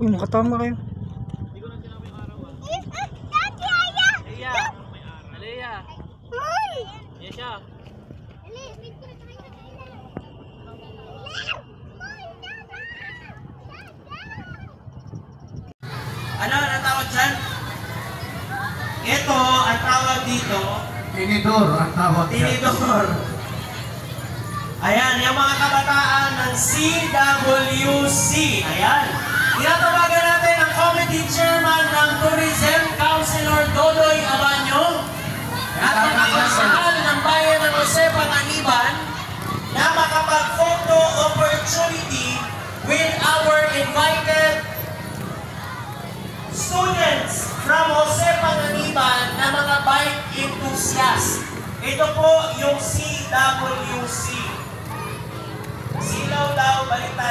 Uy, makatama kayo. Hindi ko na sinabi yung araw. Leia! Leia! Leia siya. Ano tawag dyan? Ito, ang tawag dito, Tinidor ang tawag dyan. tinidor. Ayan, yung mga kabataan ng CWC. Ayan. Tinatawagan natin ang Committee Chairman ng Tourism, Councilor Dodoy Abanyo. At mga konsyahal ng bayan ng Jose Panganiban na makapag-photo opportunity with our invited students from Jose Panganiban na mga bike enthusiasts. Ito po yung CWC. Silaw daw, baliktad.